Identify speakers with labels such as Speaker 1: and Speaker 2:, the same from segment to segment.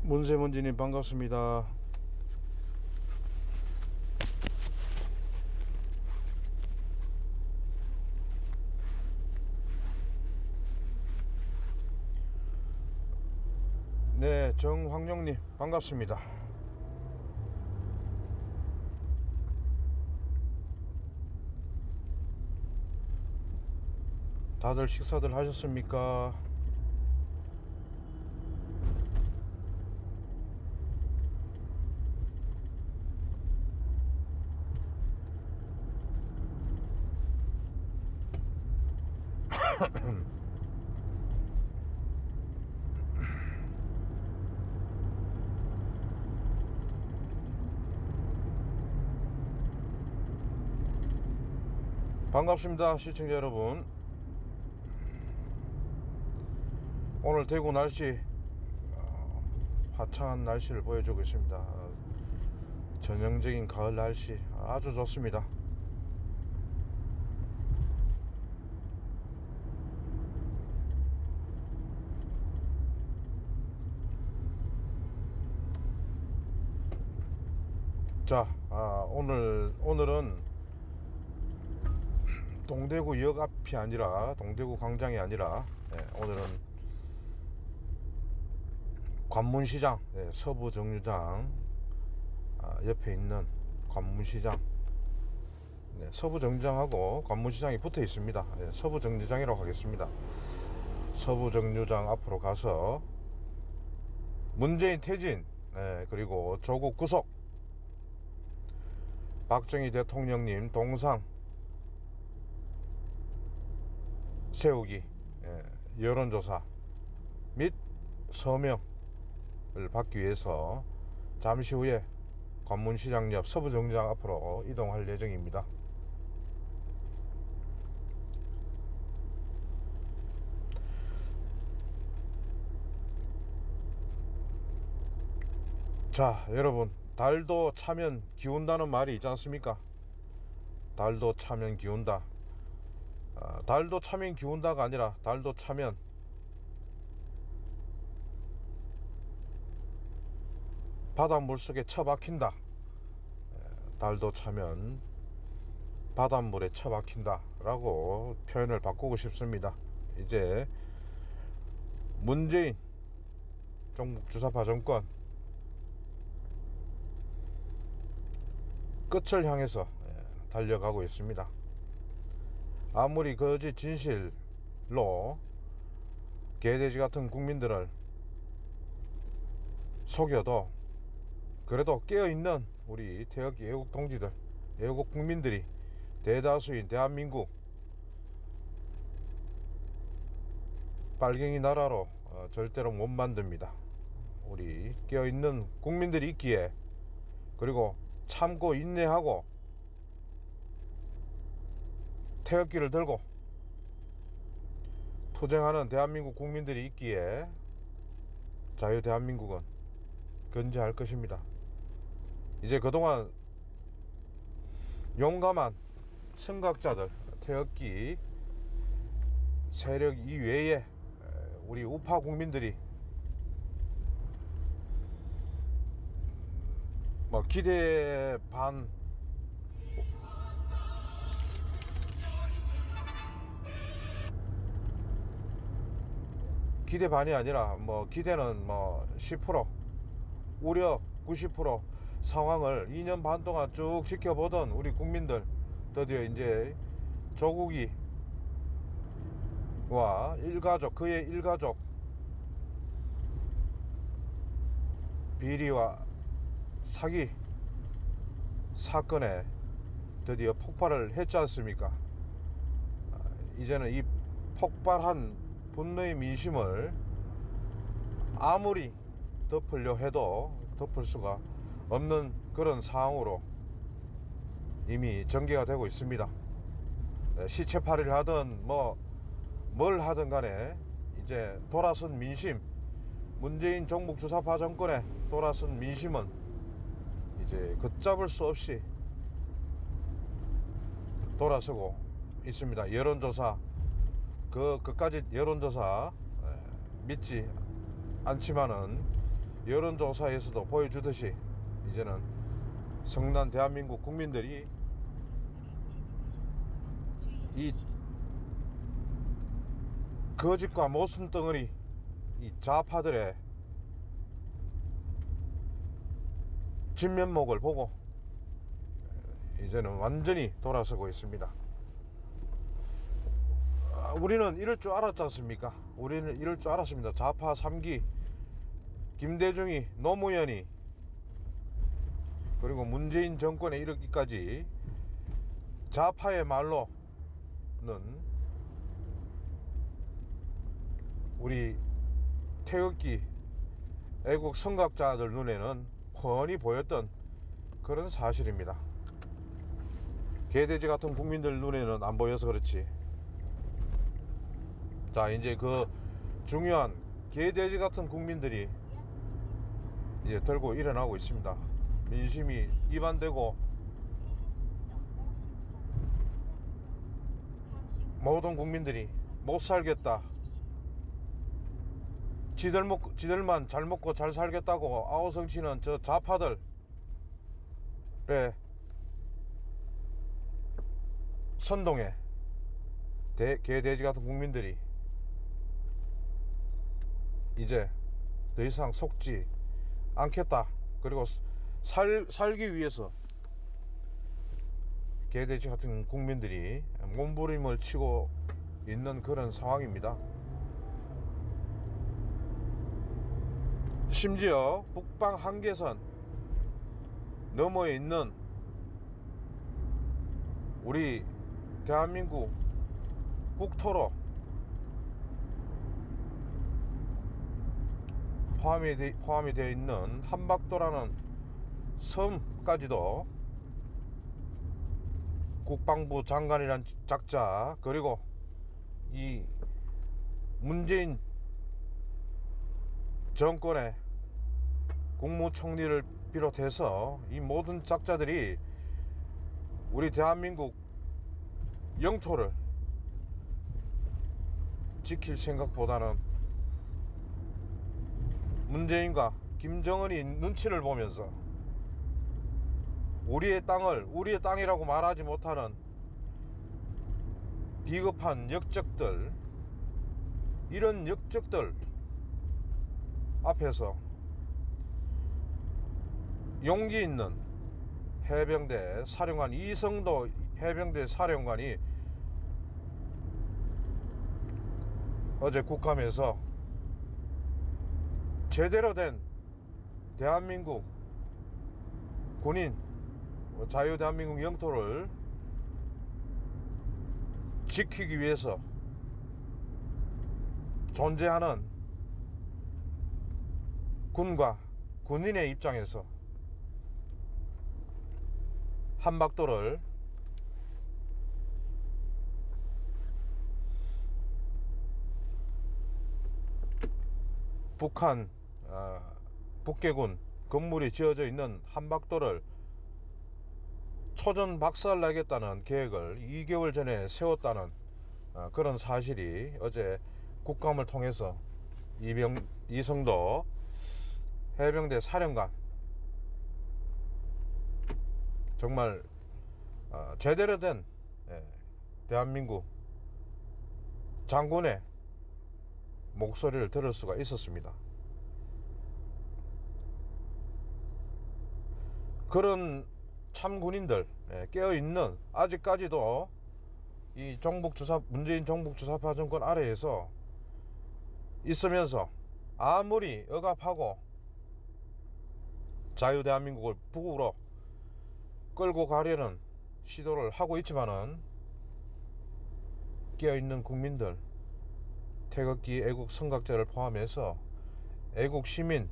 Speaker 1: 문세먼지님 반갑습니다. 네, 정황룡님 반갑습니다. 다들 식사들 하셨습니까? 반갑습니다, 시청자 여러분. 오늘 대구 날씨 화창한 날씨를 보여주고 있습니다. 전형적인 가을 날씨 아주 좋습니다. 자, 오늘은 동대구역 앞이 아니라 동대구 광장이 아니라 오늘은 관문시장, 서부정류장 옆에 있는 관문시장, 서부정류장하고 관문시장이 붙어 있습니다. 서부정류장이라고 하겠습니다. 서부정류장 앞으로 가서 문재인 퇴진, 그리고 조국 구속, 박정희 대통령님 동상 세우기, 여론조사 및 서명을 받기 위해서 잠시 후에 관문시장 옆 서부정류장 앞으로 이동할 예정입니다. 자, 여러분, 달도 차면 기운다는 말이 있지 않습니까? 달도 차면 기운다. 달도 차면 기운다가 아니라 달도 차면 바닷물 속에 처박힌다. 달도 차면 바닷물에 처박힌다 라고 표현을 바꾸고 싶습니다. 이제 문재인 종북주사파 정권 끝을 향해서 달려가고 있습니다. 아무리 거짓 진실로 개돼지 같은 국민들을 속여도 그래도 깨어있는 우리 태극기 애국 동지들, 애국 국민들이 대다수인 대한민국 빨갱이 나라로 절대로 못 만듭니다. 우리 깨어있는 국민들이 있기에, 그리고 참고 인내하고 태극기를 들고 투쟁하는 대한민국 국민들이 있기에 자유 대한민국은 건재할 것입니다. 이제 그동안 용감한 청각자들, 태극기 세력 이외에 우리 우파 국민들이 기대 반, 기대 반이 아니라 기대는 10%, 우려 90% 상황을 2년 반 동안 쭉 지켜보던 우리 국민들, 드디어 이제 조국이와 일가족, 그의 일가족 비리와 사기 사건에 드디어 폭발을 했지 않습니까? 이제는 이 폭발한 분노의 민심을 아무리 덮으려 해도 덮을 수가 없는 그런 상황으로 이미 전개가 되고 있습니다. 시체팔이를 하든 뭘 하든 간에 이제 돌아선 민심, 문재인 종북주사파 정권에 돌아선 민심은 이제 걷잡을 수 없이 돌아서고 있습니다. 여론조사, 그까지 여론조사 믿지 않지만은 여론조사에서도 보여주듯이 이제는 성난 대한민국 국민들이 이 거짓과 모순 덩어리 이 좌파들의 진면목을 보고 이제는 완전히 돌아서고 있습니다. 우리는 이럴 줄 알았지 않습니까? 우리는 이럴 줄 알았습니다. 좌파 3기 김대중이, 노무현이, 그리고 문재인 정권에 이르기까지 좌파의 말로는 우리 태극기 애국 성각자들 눈에는 훤히 보였던 그런 사실입니다. 개돼지 같은 국민들 눈에는 안 보여서 그렇지. 자, 이제 그 중요한 개돼지 같은 국민들이 이제 들고 일어나고 있습니다. 민심이 이반되고 모든 국민들이 못 살겠다, 지들만 잘 먹고 잘 살겠다고 아우성치는 저 좌파들의 선동에 개돼지 같은 국민들이 이제 더 이상 속지 않겠다. 그리고 살기 위해서 개돼지 같은 국민들이 몸부림을 치고 있는 그런 상황입니다. 심지어 북방 한계선 너머에 있는 우리 대한민국 국토로 포함이 되어 있는 한박도라는 섬까지도 국방부 장관이란 작자, 그리고 이 문재인 정권의 국무총리를 비롯해서 이 모든 작자들이 우리 대한민국 영토를 지킬 생각보다는 문재인과 김정은이 눈치를 보면서 우리의 땅을 우리의 땅이라고 말하지 못하는 비겁한 역적들, 이런 역적들 앞에서 용기 있는 해병대 사령관 이성도 해병대 사령관이 어제 국감에서 제대로 된 대한민국 군인, 자유 대한민국 영토를 지키기 위해서 존재하는 군과 군인의 입장에서 한박도를 북한 북계군 건물이 지어져 있는 한박도를 초전 박살내겠다는 계획을 2개월 전에 세웠다는 그런 사실이 어제 국감을 통해서 이성도 해병대 사령관, 정말 제대로 된 대한민국 장군의 목소리를 들을 수가 있었습니다. 그런 참군인들 깨어있는, 아직까지도 이 문재인 정북주사파 정권 아래에서 있으면서 아무리 억압하고 자유대한민국을 북으로 끌고 가려는 시도를 하고 있지만은 깨어있는 국민들, 태극기 애국 성각자를 포함해서 애국 시민,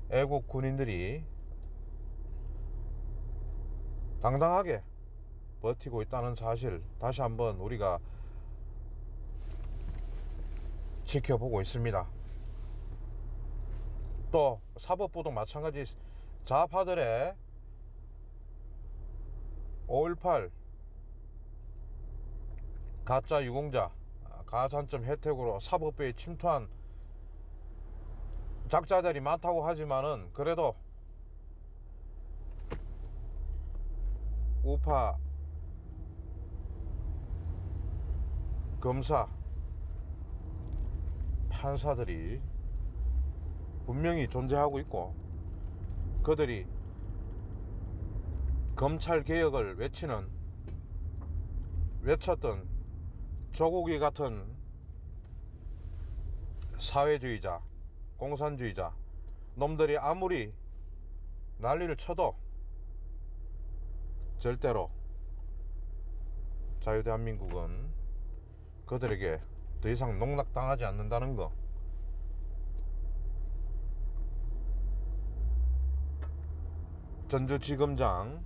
Speaker 1: 애국 군인들이 당당하게 버티고 있다는 사실 다시 한번 우리가 지켜보고 있습니다. 또 사법부도 마찬가지 좌파들의 5.18 가짜 유공자, 가산점 혜택으로 사법부에 침투한 작자들이 많다고 하지만은 그래도 우파 검사 판사들이 분명히 존재하고 있고, 그들이 검찰 개혁을 외쳤던 조국이 같은 사회주의자, 공산주의자 놈들이 아무리 난리를 쳐도 절대로 자유대한민국은 그들에게 더 이상 농락당하지 않는다는 거. 전주지검장이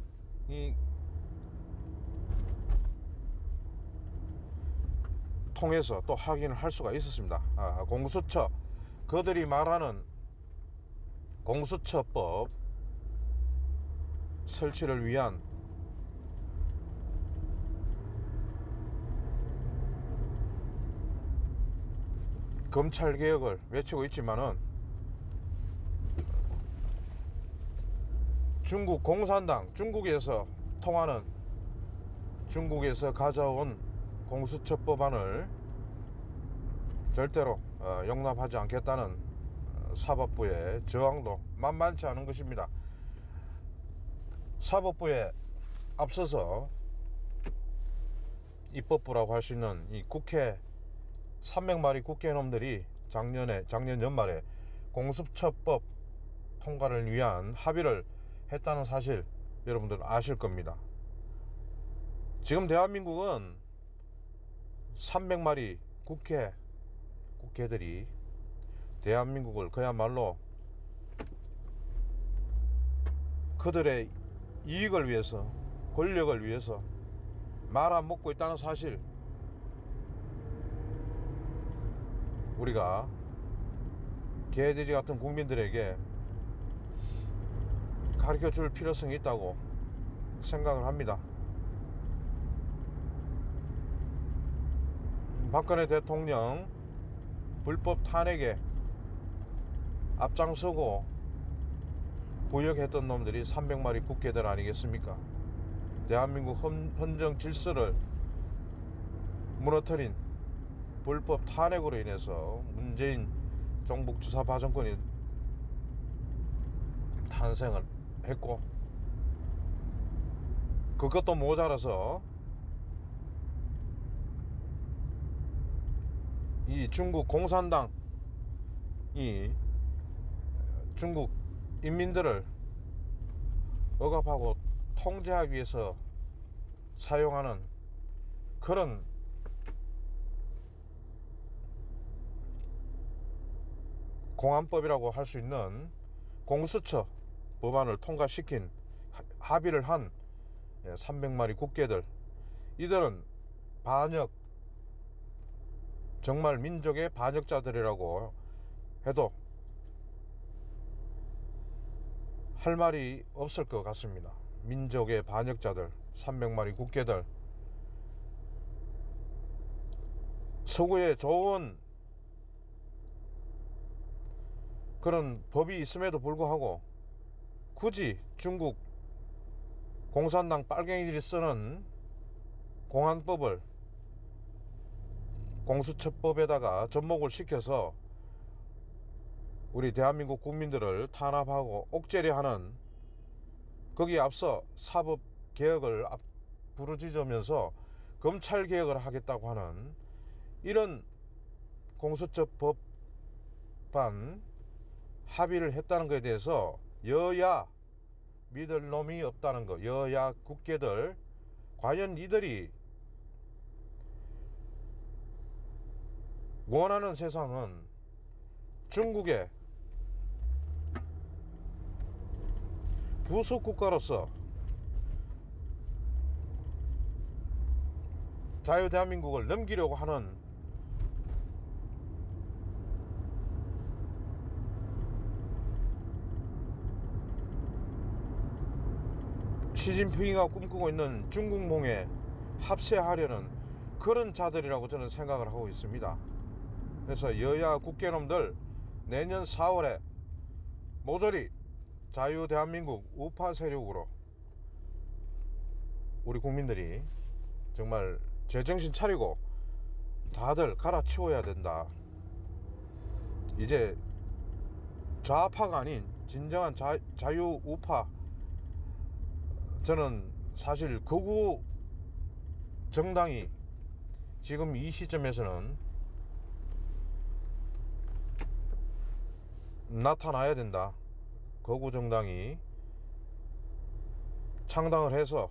Speaker 1: 통해서 또 확인을 할 수가 있었습니다. 공수처, 그들이 말하는 공수처법 설치를 위한 검찰개혁을 외치고 있지만은 중국 공산당, 중국에서 가져온 공수처법안을 절대로 용납하지 않겠다는 사법부의 저항도 만만치 않은 것입니다. 사법부에 앞서서 입법부라고 할 수 있는 이 국회 300마리 국회의원들이 작년 연말에 공수처법 통과를 위한 합의를 했다는 사실 여러분들 아실 겁니다. 지금 대한민국은 300마리 국회들이 대한민국을 그야말로 그들의 이익을 위해서, 권력을 위해서 말아먹고 있다는 사실 우리가 개돼지 같은 국민들에게 가르쳐줄 필요성이 있다고 생각을 합니다. 박근혜 대통령 불법 탄핵에 앞장서고 부역했던 놈들이 300마리 국회들 아니겠습니까? 대한민국 헌정 질서를 무너뜨린 불법 탄핵으로 인해서 문재인 종북 주사파 정권이 탄생을 했고, 그것도 모자라서 이 중국 공산당이 중국 인민들을 억압하고 통제하기 위해서 사용하는 그런 공안법이라고 할 수 있는 공수처 법안을 통과시킨, 합의를 한 300마리 국회들, 이들은 정말 민족의 반역자들이라고 해도 할 말이 없을 것 같습니다. 민족의 반역자들 300마리 국회들, 서구에 좋은 그런 법이 있음에도 불구하고 굳이 중국 공산당 빨갱이들이 쓰는 공안법을 공수처법에다가 접목을 시켜서 우리 대한민국 국민들을 탄압하고 옥죄려 하는, 거기에 앞서 사법개혁을 부르짖으면서 검찰개혁을 하겠다고 하는 이런 공수처법안 합의를 했다는 것에 대해서 여야 믿을 놈이 없다는 거. 여야 국회들, 과연 이들이 원하는 세상은 중국의 부속 국가로서 자유대한민국을 넘기려고 하는 시진핑이가 꿈꾸고 있는 중국몽에 합세하려는 그런 자들이라고 저는 생각을 하고 있습니다. 그래서 여야 국회의원들 내년 4월에 모조리 자유 대한민국 우파 세력으로 우리 국민들이 정말 제정신 차리고 다들 갈아치워야 된다. 이제 좌파가 아닌 진정한 자유 우파, 저는 사실 극우 정당이 지금 이 시점에서는 나타나야 된다. 극우 정당이 창당을 해서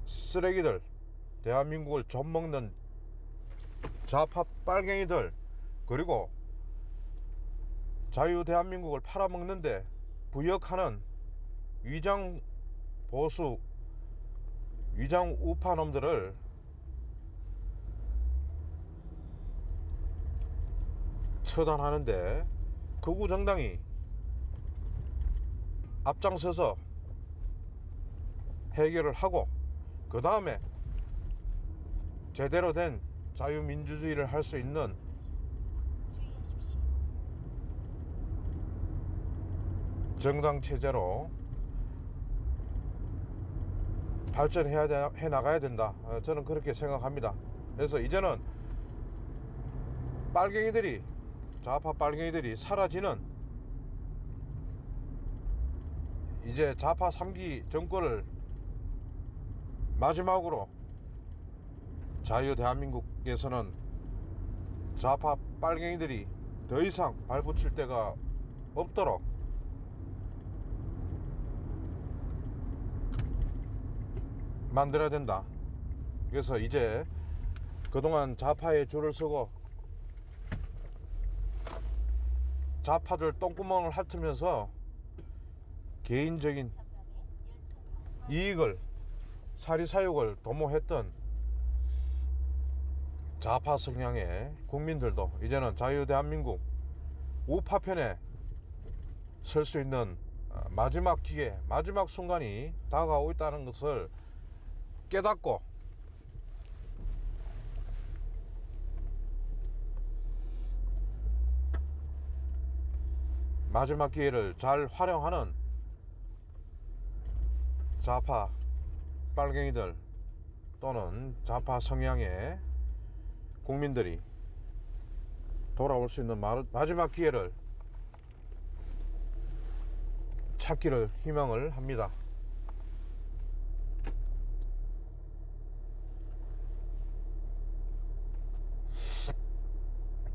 Speaker 1: 쓰레기들, 대한민국을 좀먹는 좌파 빨갱이들, 그리고 자유 대한민국을 팔아먹는데 부역하는 위장 보수, 위장 우파 놈들을 처단하는데 극우 정당이 앞장서서 해결을 하고, 그 다음에 제대로 된 자유민주주의를 할 수 있는 정당 체제로 발전해 나가야 된다. 저는 그렇게 생각합니다. 그래서 이제는 빨갱이들이, 좌파 빨갱이들이 사라지는, 이제 좌파 3기 정권을 마지막으로 자유 대한민국에서는 좌파 빨갱이들이 더 이상 발붙일 데가 없도록 만들어야 된다. 그래서 이제 그동안 좌파에 줄을 서고 좌파들 똥구멍을 핥으면서 개인적인 이익을, 사리사욕을 도모했던 좌파 성향의 국민들도 이제는 자유 대한민국 우파편에 설 수 있는 마지막 기회, 마지막 순간이 다가오고 있다는 것을 깨닫고 마지막 기회를 잘 활용하는 좌파 빨갱이들 또는 좌파 성향의 국민들이 돌아올 수 있는 마지막 기회를 찾기를 희망을 합니다.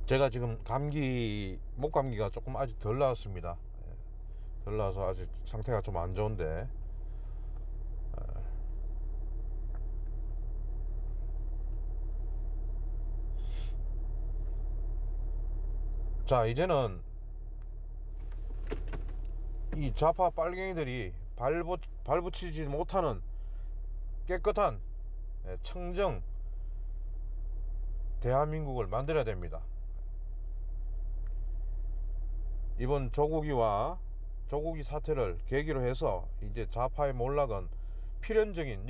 Speaker 1: 제가 지금 목감기가 조금 아직 덜 나왔습니다. 덜 나와서 아직 상태가 좀 안 좋은데, 자, 이제는 이 좌파 빨갱이들이 발붙이지 못하는 깨끗한 청정 대한민국을 만들어야 됩니다. 이번 조국이 사태를 계기로 해서 이제 좌파의 몰락은 필연적인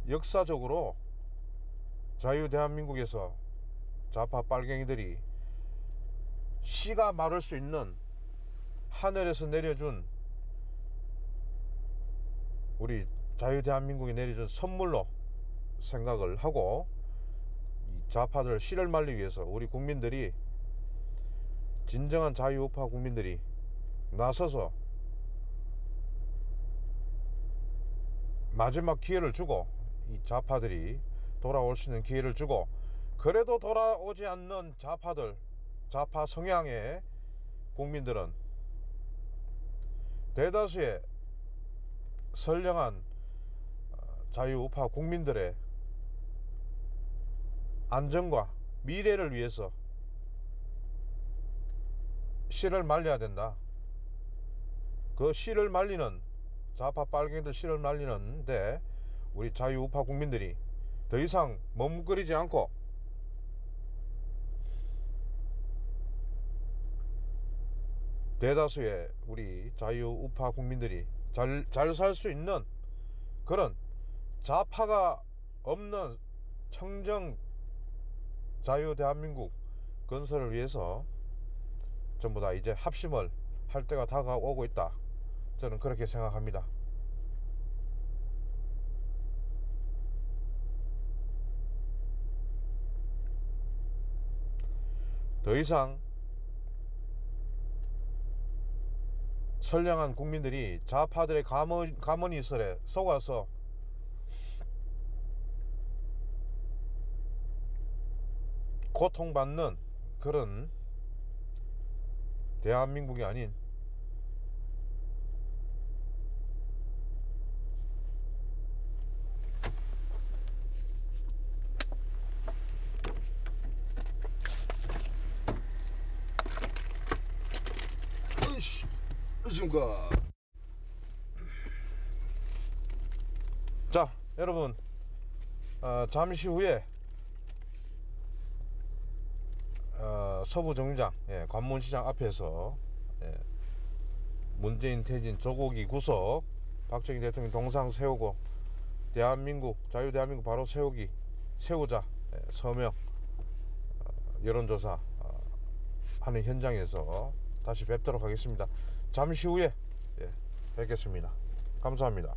Speaker 1: 역사적으로 자유 대한민국에서 좌파 빨갱이들이 씨가 마를 수 있는 하늘에서 내려준, 우리 자유 대한민국이 내려준 선물로 생각을 하고, 이 좌파들 씨를 말리기 위해서 우리 국민들이, 진정한 자유우파 국민들이 나서서 마지막 기회를 주고, 이 좌파들이 돌아올 수 있는 기회를 주고, 그래도 돌아오지 않는 좌파들, 좌파 성향의 국민들은 대다수의 선량한 자유우파 국민들의 안전과 미래를 위해서 씨를 말려야 된다. 그 씨를 말리는, 좌파 빨갱이들 씨를 말리는데 우리 자유우파 국민들이 더 이상 머뭇거리지 않고 대다수의 우리 자유우파 국민들이 잘 살 수 있는 그런 좌파가 없는 청정 자유 대한민국 건설을 위해서 전부 다 이제 합심을 할 때가 다가오고 있다. 저는 그렇게 생각합니다. 더 이상 선량한 국민들이 좌파들의 가문이설에 속아서 고통받는 그런 대한민국이 아닌
Speaker 2: 으이씨, 안녕하십니까.
Speaker 1: 자 여러분 잠시 후에 서부정류장 관문시장 앞에서 문재인 퇴진 조국이 구속 박정희 대통령 동상 세우고 대한민국 자유대한민국 바로 세우자 서명 여론조사 하는 현장에서 다시 뵙도록 하겠습니다. 잠시 후에 뵙겠습니다. 감사합니다.